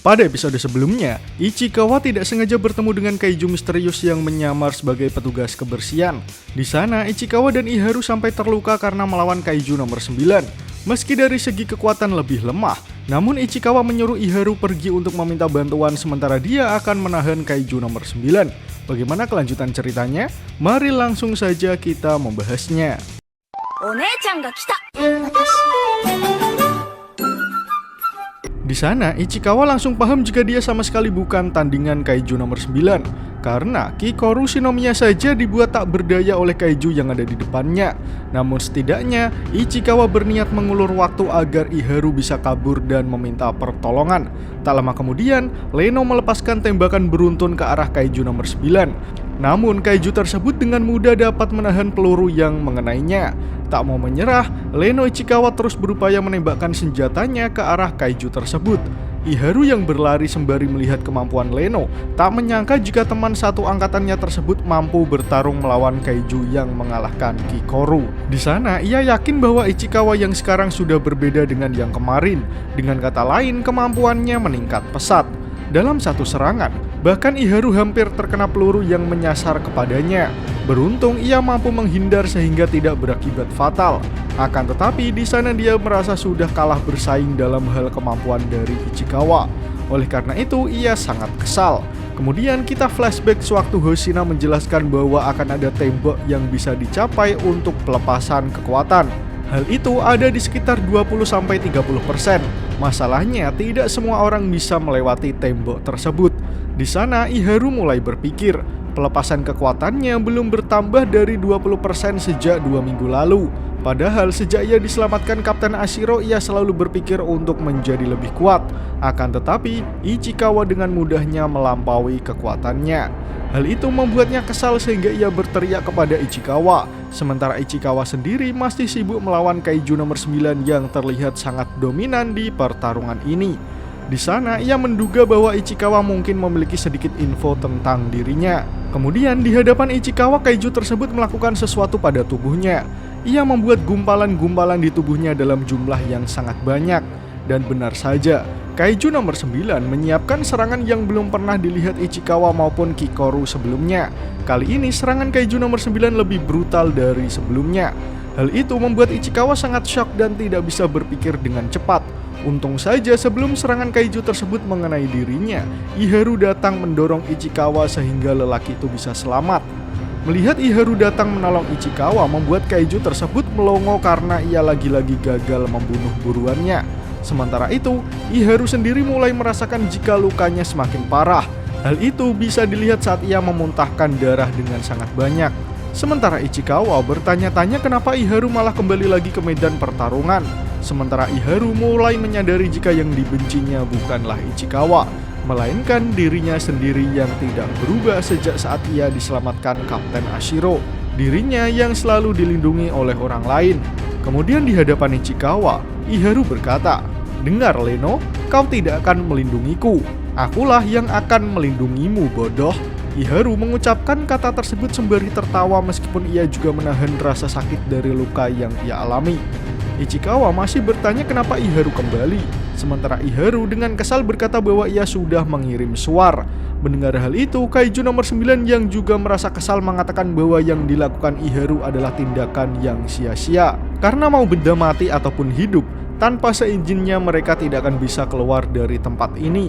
Pada episode sebelumnya, Ichikawa tidak sengaja bertemu dengan kaiju misterius yang menyamar sebagai petugas kebersihan. Di sana, Ichikawa dan Iharu sampai terluka karena melawan kaiju nomor 9. Meski dari segi kekuatan lebih lemah, namun Ichikawa menyuruh Iharu pergi untuk meminta bantuan sementara dia akan menahan kaiju nomor 9. Bagaimana kelanjutan ceritanya? Mari langsung saja kita membahasnya. Di sana, Ichikawa langsung paham jika dia sama sekali bukan tandingan kaiju nomor 9 karena Kikoru Shinomiya saja dibuat tak berdaya oleh kaiju yang ada di depannya. Namun setidaknya, Ichikawa berniat mengulur waktu agar Iharu bisa kabur dan meminta pertolongan. Tak lama kemudian, Leno melepaskan tembakan beruntun ke arah kaiju nomor 9. Namun kaiju tersebut dengan mudah dapat menahan peluru yang mengenainya. Tak mau menyerah, Leno Ichikawa terus berupaya menembakkan senjatanya ke arah kaiju tersebut. Iharu yang berlari sembari melihat kemampuan Leno tak menyangka jika teman satu angkatannya tersebut mampu bertarung melawan kaiju yang mengalahkan Kikoru. Di sana ia yakin bahwa Ichikawa yang sekarang sudah berbeda dengan yang kemarin. Dengan kata lain, kemampuannya meningkat pesat. Dalam satu serangan, bahkan Iharu hampir terkena peluru yang menyasar kepadanya. Beruntung ia mampu menghindar sehingga tidak berakibat fatal. Akan tetapi di sana dia merasa sudah kalah bersaing dalam hal kemampuan dari Ichikawa. Oleh karena itu ia sangat kesal. Kemudian kita flashback sewaktu Hoshina menjelaskan bahwa akan ada tembok yang bisa dicapai untuk pelepasan kekuatan. Hal itu ada di sekitar 20-30%. Masalahnya tidak semua orang bisa melewati tembok tersebut. Di sana Iharu mulai berpikir, pelepasan kekuatannya belum bertambah dari 20% sejak 2 minggu lalu. Padahal sejak ia diselamatkan Kapten Ashiro, ia selalu berpikir untuk menjadi lebih kuat. Akan tetapi, Ichikawa dengan mudahnya melampaui kekuatannya. Hal itu membuatnya kesal sehingga ia berteriak kepada Ichikawa. Sementara Ichikawa sendiri masih sibuk melawan kaiju nomor 9 yang terlihat sangat dominan di pertarungan ini. Di sana ia menduga bahwa Ichikawa mungkin memiliki sedikit info tentang dirinya. Kemudian di hadapan Ichikawa, kaiju tersebut melakukan sesuatu pada tubuhnya. Ia membuat gumpalan-gumpalan di tubuhnya dalam jumlah yang sangat banyak. Dan benar saja, kaiju nomor 9 menyiapkan serangan yang belum pernah dilihat Ichikawa maupun Kikoru sebelumnya. Kali ini serangan kaiju nomor 9 lebih brutal dari sebelumnya. Hal itu membuat Ichikawa sangat shock dan tidak bisa berpikir dengan cepat. Untung saja sebelum serangan kaiju tersebut mengenai dirinya, Iharu datang mendorong Ichikawa sehingga lelaki itu bisa selamat. Melihat Iharu datang menolong Ichikawa membuat kaiju tersebut melongo karena ia lagi-lagi gagal membunuh buruannya. Sementara itu, Iharu sendiri mulai merasakan jika lukanya semakin parah. Hal itu bisa dilihat saat ia memuntahkan darah dengan sangat banyak. Sementara Ichikawa bertanya-tanya kenapa Iharu malah kembali lagi ke medan pertarungan. Sementara Iharu mulai menyadari jika yang dibencinya bukanlah Ichikawa, melainkan dirinya sendiri yang tidak berubah sejak saat ia diselamatkan Kapten Ashiro. Dirinya yang selalu dilindungi oleh orang lain. Kemudian di hadapan Ichikawa, Iharu berkata, "Dengar Leno, kau tidak akan melindungiku. Akulah yang akan melindungimu, bodoh." Iharu mengucapkan kata tersebut sembari tertawa meskipun ia juga menahan rasa sakit dari luka yang ia alami. Ichikawa masih bertanya kenapa Iharu kembali. Sementara Iharu dengan kesal berkata bahwa ia sudah mengirim suar. Mendengar hal itu, kaiju nomor 9 yang juga merasa kesal mengatakan bahwa yang dilakukan Iharu adalah tindakan yang sia-sia. Karena mau benda mati ataupun hidup, tanpa seizinnya mereka tidak akan bisa keluar dari tempat ini.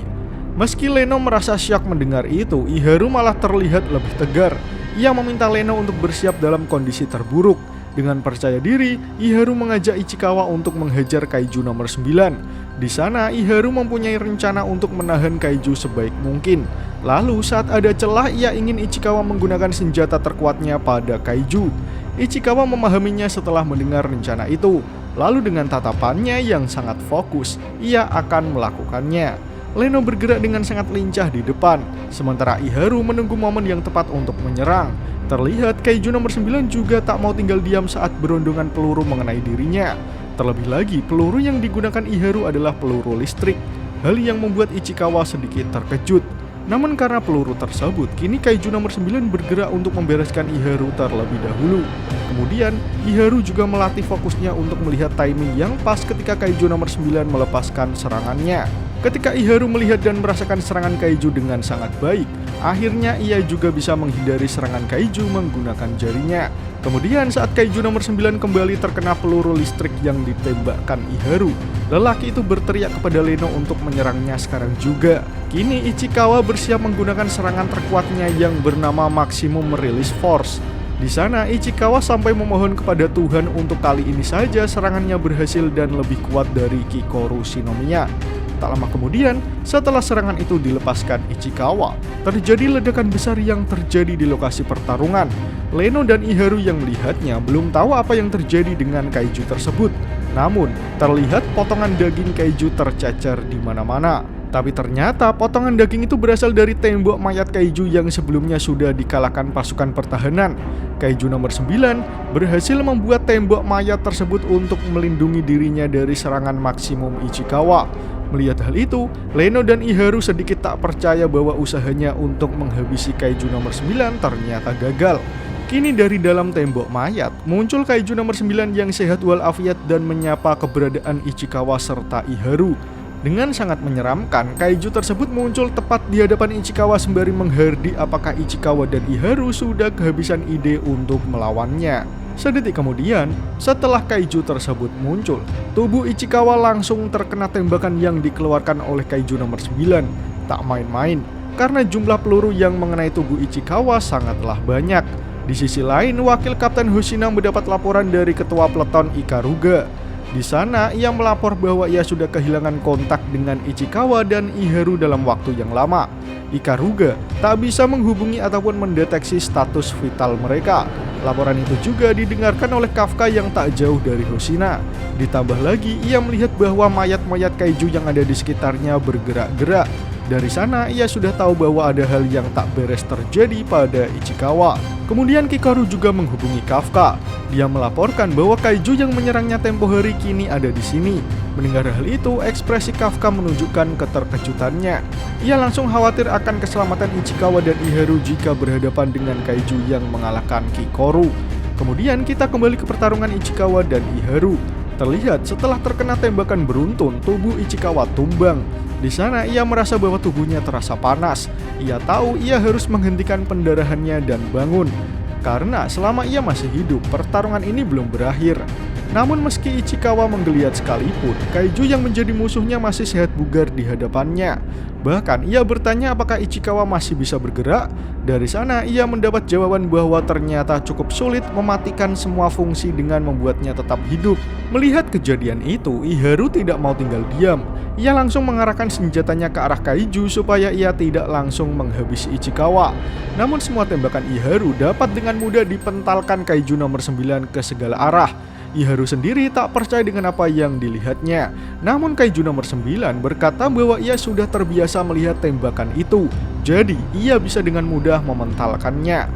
Meski Leno merasa syok mendengar itu, Iharu malah terlihat lebih tegar. Ia meminta Leno untuk bersiap dalam kondisi terburuk. Dengan percaya diri, Iharu mengajak Ichikawa untuk menghajar kaiju nomor 9. Di sana, Iharu mempunyai rencana untuk menahan kaiju sebaik mungkin. Lalu saat ada celah, ia ingin Ichikawa menggunakan senjata terkuatnya pada kaiju. Ichikawa memahaminya setelah mendengar rencana itu. Lalu dengan tatapannya yang sangat fokus, ia akan melakukannya. Leno bergerak dengan sangat lincah di depan, sementara Iharu menunggu momen yang tepat untuk menyerang. Terlihat kaiju nomor 9 juga tak mau tinggal diam saat berondongan peluru mengenai dirinya. Terlebih lagi, peluru yang digunakan Iharu adalah peluru listrik, hal yang membuat Ichikawa sedikit terkejut. Namun karena peluru tersebut, kini kaiju nomor 9 bergerak untuk membereskan Iharu terlebih dahulu. Kemudian, Iharu juga melatih fokusnya untuk melihat timing yang pas ketika kaiju nomor 9 melepaskan serangannya. Ketika Iharu melihat dan merasakan serangan kaiju dengan sangat baik, akhirnya ia juga bisa menghindari serangan kaiju menggunakan jarinya. Kemudian saat kaiju nomor 9 kembali terkena peluru listrik yang ditembakkan Iharu, lelaki itu berteriak kepada Leno untuk menyerangnya sekarang juga. Kini Ichikawa bersiap menggunakan serangan terkuatnya yang bernama Maximum Release Force. Di sana Ichikawa sampai memohon kepada Tuhan untuk kali ini saja serangannya berhasil dan lebih kuat dari Kikoru Shinomiya. Tak lama kemudian, setelah serangan itu dilepaskan Ichikawa, terjadi ledakan besar yang terjadi di lokasi pertarungan. Leno dan Iharu yang melihatnya belum tahu apa yang terjadi dengan kaiju tersebut. Namun, terlihat potongan daging kaiju tercacar di mana-mana. Tapi ternyata potongan daging itu berasal dari tembok mayat kaiju yang sebelumnya sudah dikalahkan pasukan pertahanan. Kaiju nomor 9 berhasil membuat tembok mayat tersebut untuk melindungi dirinya dari serangan maksimum Ichikawa. Melihat hal itu, Leno dan Iharu sedikit tak percaya bahwa usahanya untuk menghabisi kaiju nomor 9 ternyata gagal. Kini dari dalam tembok mayat, muncul kaiju nomor 9 yang sehat walafiat dan menyapa keberadaan Ichikawa serta Iharu. Dengan sangat menyeramkan, kaiju tersebut muncul tepat di hadapan Ichikawa sembari menghardik apakah Ichikawa dan Iharu sudah kehabisan ide untuk melawannya. Sedetik kemudian, setelah kaiju tersebut muncul, tubuh Ichikawa langsung terkena tembakan yang dikeluarkan oleh kaiju nomor 9. Tak main-main, karena jumlah peluru yang mengenai tubuh Ichikawa sangatlah banyak. Di sisi lain, wakil Kapten Hoshina mendapat laporan dari ketua peleton Ikaruga. Di sana, ia melapor bahwa ia sudah kehilangan kontak dengan Ichikawa dan Iharu dalam waktu yang lama. Ikaruga tak bisa menghubungi ataupun mendeteksi status vital mereka. Laporan itu juga didengarkan oleh Kafka yang tak jauh dari Hoshina. Ditambah lagi, ia melihat bahwa mayat-mayat kaiju yang ada di sekitarnya bergerak-gerak. Dari sana, ia sudah tahu bahwa ada hal yang tak beres terjadi pada Ichikawa. Kemudian Kikoru juga menghubungi Kafka. Dia melaporkan bahwa kaiju yang menyerangnya tempo hari kini ada di sini. Mendengar hal itu, ekspresi Kafka menunjukkan keterkejutannya. Ia langsung khawatir akan keselamatan Ichikawa dan Iharu jika berhadapan dengan kaiju yang mengalahkan Kikoru. Kemudian kita kembali ke pertarungan Ichikawa dan Iharu. Terlihat setelah terkena tembakan beruntun, tubuh Ichikawa tumbang. Di sana ia merasa bahwa tubuhnya terasa panas. Ia tahu ia harus menghentikan pendarahannya dan bangun. Karena selama ia masih hidup, pertarungan ini belum berakhir. Namun meski Ichikawa menggeliat sekalipun, kaiju yang menjadi musuhnya masih sehat bugar di hadapannya. Bahkan ia bertanya apakah Ichikawa masih bisa bergerak. Dari sana ia mendapat jawaban bahwa ternyata cukup sulit mematikan semua fungsi dengan membuatnya tetap hidup. Melihat kejadian itu, Iharu tidak mau tinggal diam. Ia langsung mengarahkan senjatanya ke arah kaiju supaya ia tidak langsung menghabisi Ichikawa. Namun semua tembakan Iharu dapat dengan mudah dipentalkan kaiju nomor 9 ke segala arah. Iharu sendiri tak percaya dengan apa yang dilihatnya. Namun kaiju nomor 9 berkata bahwa ia sudah terbiasa melihat tembakan itu. Jadi ia bisa dengan mudah mementalkannya.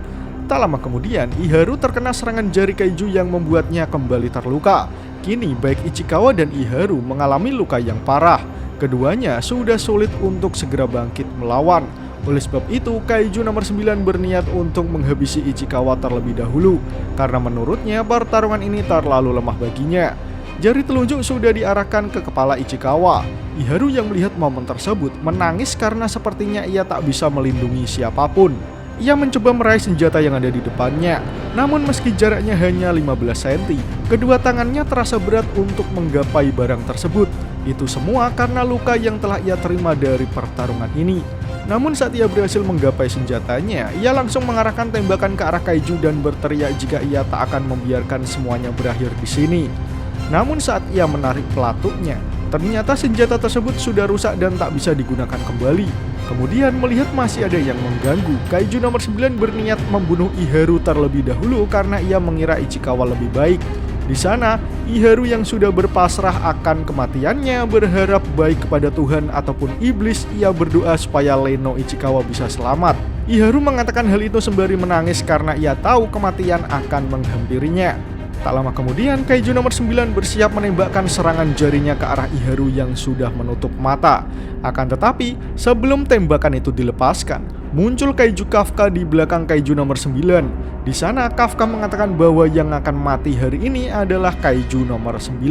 Tak lama kemudian, Iharu terkena serangan jari kaiju yang membuatnya kembali terluka. Kini baik Ichikawa dan Iharu mengalami luka yang parah. Keduanya sudah sulit untuk segera bangkit melawan. Oleh sebab itu, kaiju nomor 9 berniat untuk menghabisi Ichikawa terlebih dahulu. Karena menurutnya pertarungan ini terlalu lemah baginya. Jari telunjuk sudah diarahkan ke kepala Ichikawa. Iharu yang melihat momen tersebut menangis karena sepertinya ia tak bisa melindungi siapapun. Ia mencoba meraih senjata yang ada di depannya. Namun meski jaraknya hanya 15 cm, kedua tangannya terasa berat untuk menggapai barang tersebut. Itu semua karena luka yang telah ia terima dari pertarungan ini. Namun saat ia berhasil menggapai senjatanya, ia langsung mengarahkan tembakan ke arah kaiju dan berteriak jika ia tak akan membiarkan semuanya berakhir di sini. Namun saat ia menarik pelatutnya, ternyata senjata tersebut sudah rusak dan tak bisa digunakan kembali. Kemudian melihat masih ada yang mengganggu, kaiju nomor 9 berniat membunuh Iharu terlebih dahulu karena ia mengira Ichikawa lebih baik. Di sana, Iharu yang sudah berpasrah akan kematiannya berharap baik kepada Tuhan ataupun iblis. Ia berdoa supaya Leno Ichikawa bisa selamat. Iharu mengatakan hal itu sembari menangis karena ia tahu kematian akan menghampirinya. Tak lama kemudian, Kaiju nomor 9 bersiap menembakkan serangan jarinya ke arah Iharu yang sudah menutup mata. Akan tetapi, sebelum tembakan itu dilepaskan, muncul Kaiju Kafka di belakang Kaiju nomor 9. Di sana, Kafka mengatakan bahwa yang akan mati hari ini adalah Kaiju nomor 9.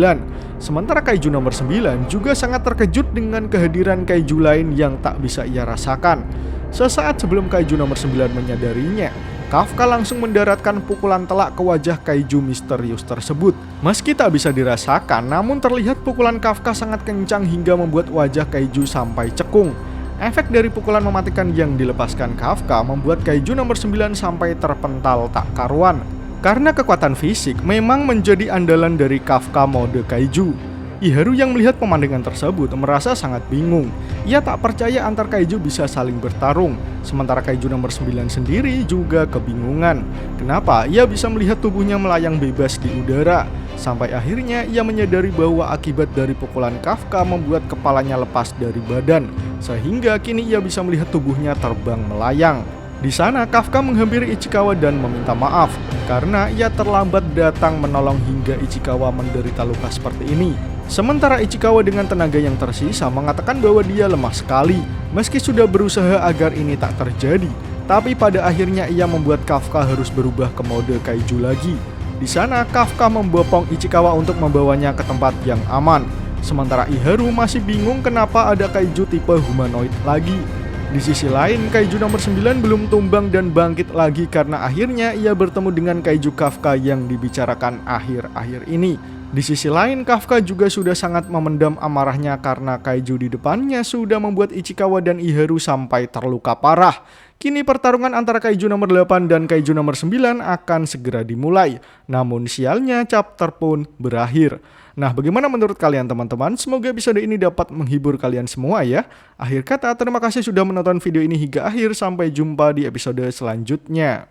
Sementara Kaiju nomor 9 juga sangat terkejut dengan kehadiran Kaiju lain yang tak bisa ia rasakan. Sesaat sebelum Kaiju nomor 9 menyadarinya, Kafka langsung mendaratkan pukulan telak ke wajah Kaiju misterius tersebut. Meski tak bisa dirasakan, namun terlihat pukulan Kafka sangat kencang hingga membuat wajah Kaiju sampai cekung. Efek dari pukulan mematikan yang dilepaskan Kafka membuat Kaiju nomor 9 sampai terpental tak karuan. Karena kekuatan fisik memang menjadi andalan dari Kafka mode Kaiju. Iharu yang melihat pemandangan tersebut merasa sangat bingung. Ia tak percaya antar Kaiju bisa saling bertarung. Sementara Kaiju nomor 9 sendiri juga kebingungan. Kenapa ia bisa melihat tubuhnya melayang bebas di udara? Sampai akhirnya ia menyadari bahwa akibat dari pukulan Kafka membuat kepalanya lepas dari badan. Sehingga kini ia bisa melihat tubuhnya terbang melayang. Di sana Kafka menghampiri Ichikawa dan meminta maaf karena ia terlambat datang menolong hingga Ichikawa menderita luka seperti ini. Sementara Ichikawa dengan tenaga yang tersisa mengatakan bahwa dia lemah sekali meski sudah berusaha agar ini tak terjadi. Tapi pada akhirnya ia membuat Kafka harus berubah ke mode Kaiju lagi. Di sana Kafka membopong Ichikawa untuk membawanya ke tempat yang aman. Sementara Iharu masih bingung kenapa ada Kaiju tipe humanoid lagi. Di sisi lain, Kaiju nomor 9 belum tumbang dan bangkit lagi karena akhirnya ia bertemu dengan Kaiju Kafka yang dibicarakan akhir-akhir ini. Di sisi lain, Kafka juga sudah sangat memendam amarahnya karena Kaiju di depannya sudah membuat Ichikawa dan Iharu sampai terluka parah. Kini pertarungan antara Kaiju nomor 8 dan Kaiju nomor 9 akan segera dimulai. Namun sialnya chapter pun berakhir. Nah, bagaimana menurut kalian teman-teman? Semoga episode ini dapat menghibur kalian semua ya. Akhir kata, terima kasih sudah menonton video ini hingga akhir. Sampai jumpa di episode selanjutnya.